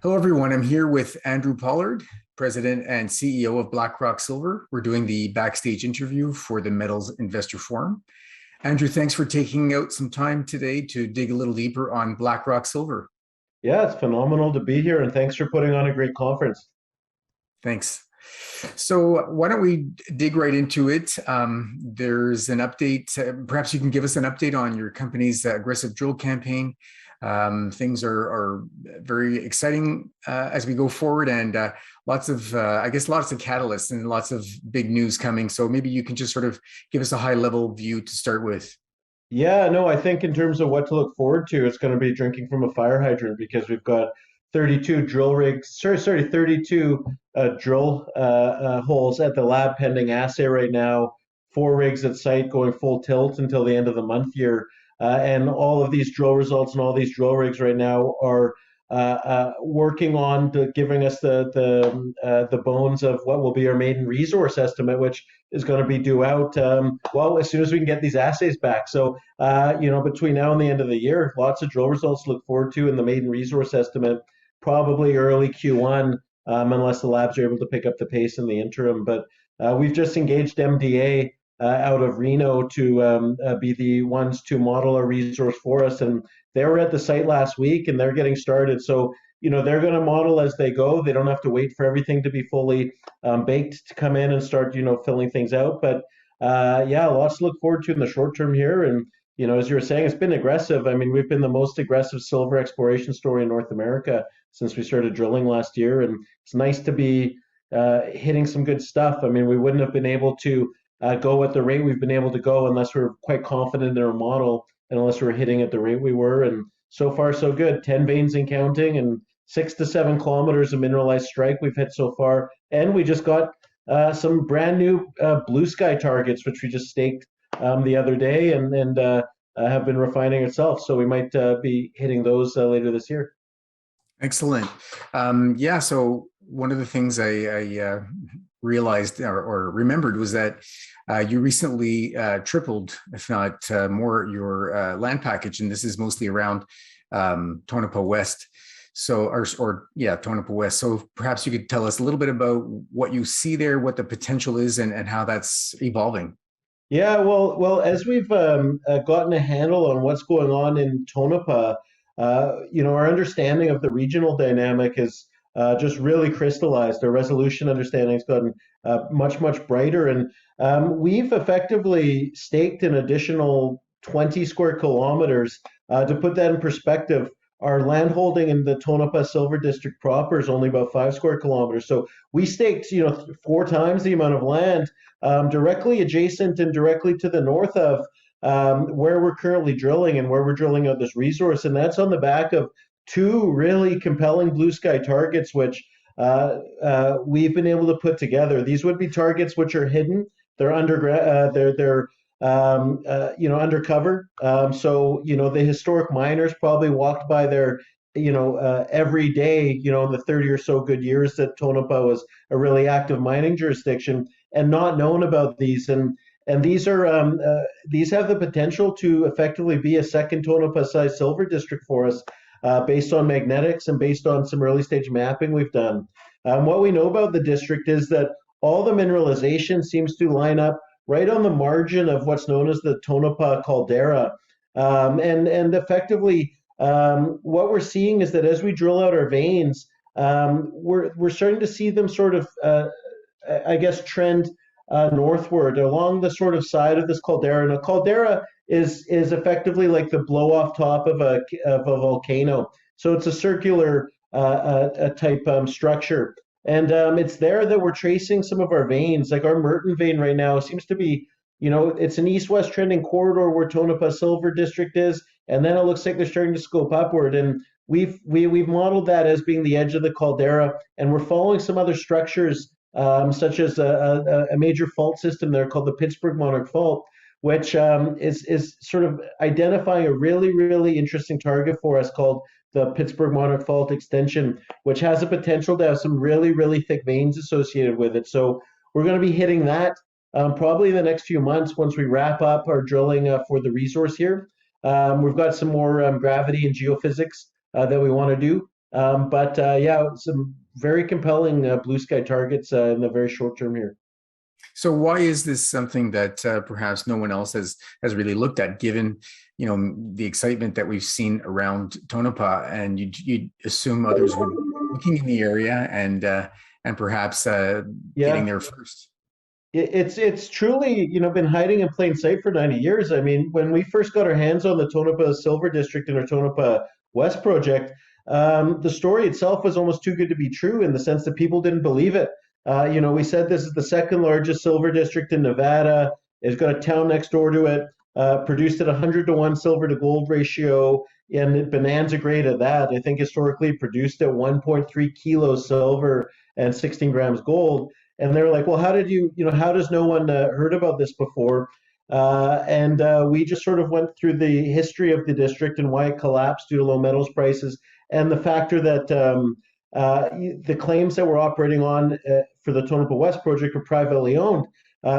Hello, everyone. I'm here with Andrew Pollard, President and CEO of Blackrock Silver. We're doing the backstage interview for the Metals Investor Forum. Andrew, thanks for taking out some time today to dig a little deeper on Blackrock Silver. Yeah, it's phenomenal to be here, and thanks for putting on a great conference. Thanks. So why don't we dig right into it? There's an update. Perhaps you can give us an update on your company's aggressive drill campaign. Things are very exciting as we go forward, and lots of catalysts and lots of big news coming. So maybe you can just sort of give us a high-level view to start with. Yeah, no, I think in terms of what to look forward to, it's going to be drinking from a fire hydrant because we've got 32 drill rigs, 32 drill holes at the lab pending assay right now, 4 rigs at site going full tilt until the end of the month here. And all of these drill results and all these drill rigs right now are working on giving us the bones of what will be our maiden resource estimate, which is going to be due out as soon as we can get these assays back. So between now and the end of the year, lots of drill results to look forward to, in the maiden resource estimate probably early Q1, unless the labs are able to pick up the pace in the interim. But we've just engaged MDA out of Reno to be the ones to model a resource for us. And they were at the site last week and they're getting started. So, they're going to model as they go. They don't have to wait for everything to be fully baked to come in and start, filling things out. But lots to look forward to in the short term here. And, as you were saying, it's been aggressive. I mean, we've been the most aggressive silver exploration story in North America since we started drilling last year. And it's nice to be hitting some good stuff. I mean, we wouldn't have been able to go at the rate we've been able to go unless we're quite confident in our model and unless we're hitting at the rate we were. And so far, so good. 10 veins and counting, and 6 to 7 kilometers of mineralized strike we've hit so far. And we just got some brand new blue sky targets, which we just staked the other day and have been refining itself. So we might be hitting those later this year. Excellent. So one of the things I realized or remembered was that you recently tripled, if not more, your land package, and this is mostly around Tonopah West. Tonopah West. So perhaps you could tell us a little bit about what you see there, what the potential is, and how that's evolving. Yeah, well, as we've gotten a handle on what's going on in Tonopah, our understanding of the regional dynamic is just really crystallized. Our resolution understanding has gotten much, much brighter. And we've effectively staked an additional 20 square kilometers. To put that in perspective, our land holding in the Tonopah Silver District proper is only about 5 square kilometers. So we staked, 4 times the amount of land directly adjacent and directly to the north of where we're currently drilling and where we're drilling out this resource. And that's on the back of 2 really compelling blue sky targets, which we've been able to put together. These would be targets which are hidden. They're underground. They're undercover. So the historic miners probably walked by there, every day, in the 30 or so good years that Tonopah was a really active mining jurisdiction, and not known about these. And these are these have the potential to effectively be a second Tonopah-sized silver district for us, based on magnetics and based on some early stage mapping we've done. What we know about the district is that all the mineralization seems to line up right on the margin of what's known as the Tonopah caldera. And effectively, what we're seeing is that as we drill out our veins, we're starting to see them sort of, trend northward along the sort of side of this caldera. And a caldera is effectively like the blow off top of a volcano. So it's a circular type structure. And it's there that we're tracing some of our veins. Like our Merton vein right now seems to be, it's an east-west trending corridor where Tonopah Silver District is, and then it looks like they're starting to scope upward. And we've modeled that as being the edge of the caldera, and we're following some other structures, such as a major fault system there called the Pittsburgh Monarch Fault, which is sort of identifying a really, really interesting target for us called the Pittsburgh Monarch Fault extension, which has the potential to have some really, really thick veins associated with it. So we're going to be hitting that probably in the next few months once we wrap up our drilling for the resource here. We've got some more gravity and geophysics that we want to do. But yeah, some very compelling blue sky targets in the very short term here. So why is this something that perhaps no one else has really looked at, given the excitement that we've seen around Tonopah, and you'd assume others would be looking in the area and perhaps getting Yeah. there first. It's truly, been hiding in plain sight for 90 years. I mean, when we first got our hands on the Tonopah Silver District and our Tonopah West project, the story itself was almost too good to be true in the sense that people didn't believe it. We said this is the second largest silver district in Nevada. It's got a town next door to it, produced at 100-to-1 silver to gold ratio, and bonanza grade at that. I think historically produced at 1.3 kilos silver and 16 grams gold. And they're like, well, how does no one heard about this before? And we just sort of went through the history of the district and why it collapsed due to low metals prices, and the factor that the claims that we're operating on for the Tonopah West project were privately owned,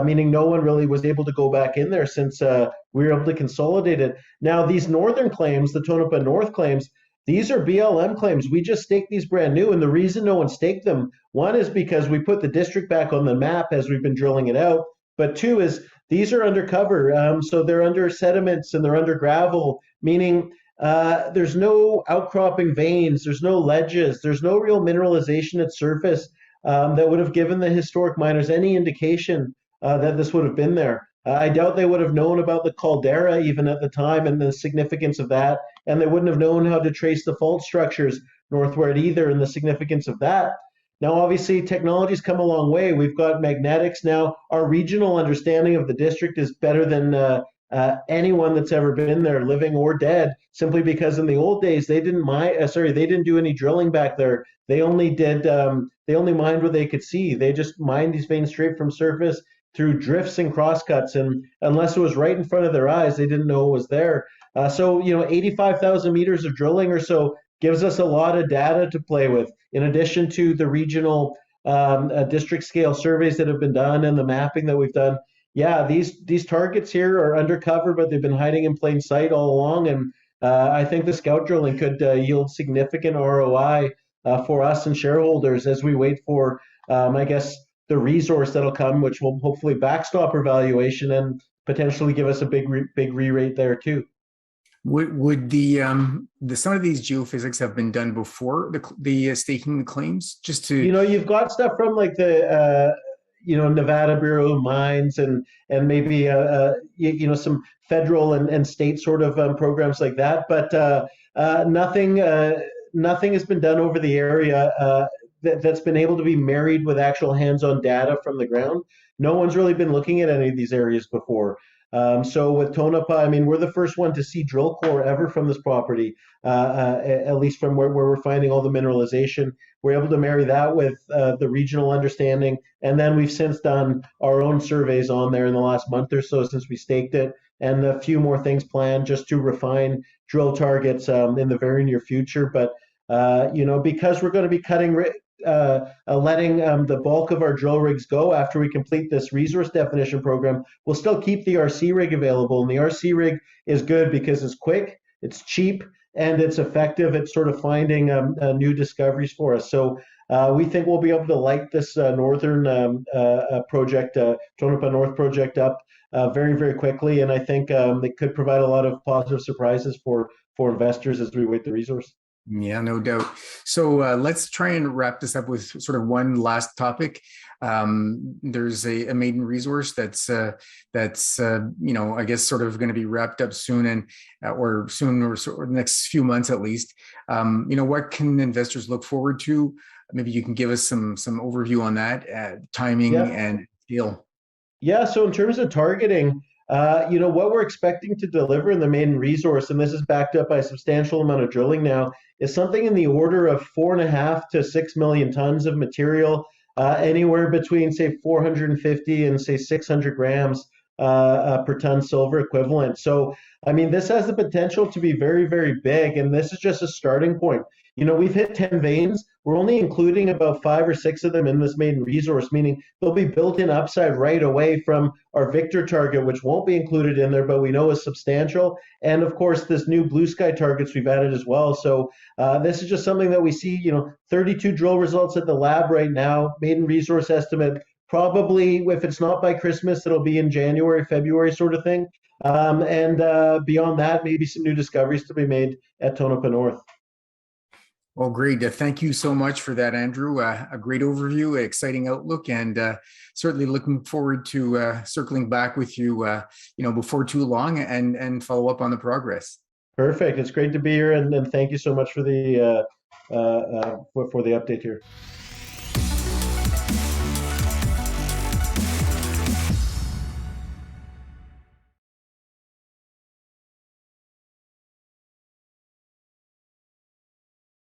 meaning no one really was able to go back in there since we were able to consolidate it. Now, these northern claims, the Tonopah North claims, these are BLM claims. We just staked these brand new. And the reason no one staked them, one is because we put the district back on the map as we've been drilling it out. But two is these are undercover. So they're under sediments and they're under gravel, meaning there's no outcropping veins, there's no ledges, there's no real mineralization at surface that would have given the historic miners any indication that this would have been there. I doubt they would have known about the caldera even at the time and the significance of that, and they wouldn't have known how to trace the fault structures northward either and the significance of that. Now, obviously, technology's come a long way. We've got magnetics now. Our regional understanding of the district is better than anyone that's ever been there, living or dead, simply because in the old days they didn't they didn't do any drilling back there. They only mined what they could see. They just mined these veins straight from surface through drifts and crosscuts, and unless it was right in front of their eyes, they didn't know it was there. So 85,000 meters of drilling or so gives us a lot of data to play with, in addition to the regional district scale surveys that have been done and the mapping that we've done. Yeah, these targets here are undercover, but they've been hiding in plain sight all along, and I think the scout drilling could yield significant ROI for us and shareholders as we wait for, I guess, the resource that'll come, which will hopefully backstop our valuation and potentially give us a big re-rate there too. Would the some of these geophysics have been done before the staking the claims, just to you've got stuff from like the Nevada Bureau of Mines and maybe some federal and state sort of programs like that, but nothing has been done over the area that's been able to be married with actual hands-on data from the ground. No one's really been looking at any of these areas before. So with Tonopah, I mean, we're the first one to see drill core ever from this property, at least from where we're finding all the mineralization. We're able to marry that with the regional understanding. And then we've since done our own surveys on there in the last month or so since we staked it, and a few more things planned just to refine drill targets in the very near future. But, because we're going to be letting the bulk of our drill rigs go after we complete this resource definition program, we'll still keep the RC rig available. And the RC rig is good because it's quick, it's cheap, and it's effective at sort of finding new discoveries for us. So we think we'll be able to light this northern project, Tonopah North project up very, very quickly. And I think it could provide a lot of positive surprises for investors as we wait the resource. Yeah, no doubt. So let's try and wrap this up with sort of one last topic. There's a maiden resource that's I guess sort of going to be wrapped up soon, and or soon, or the next few months at least. What can investors look forward to? Maybe you can give us some overview on that, timing and deal. Yeah. So in terms of targeting, what we're expecting to deliver in the maiden resource, and this is backed up by a substantial amount of drilling now, is something in the order of 4.5 to 6 million tons of material, anywhere between, say, 450 and, say, 600 grams per ton silver equivalent. So, I mean, this has the potential to be very, very big, and this is just a starting point. we've hit 10 veins. We're only including about 5 or 6 of them in this maiden resource, meaning there'll be built-in upside right away from our Victor target, which won't be included in there, but we know is substantial. And of course, this new blue sky targets we've added as well. So this is just something that we see, 32 drill results at the lab right now, maiden resource estimate. Probably, if it's not by Christmas, it'll be in January, February sort of thing. And beyond that, maybe some new discoveries to be made at Tonopah North. Well, great. Thank you so much for that, Andrew. A great overview, exciting outlook, and certainly looking forward to circling back with you, before too long and follow up on the progress. Perfect. It's great to be here, and thank you so much for the update here.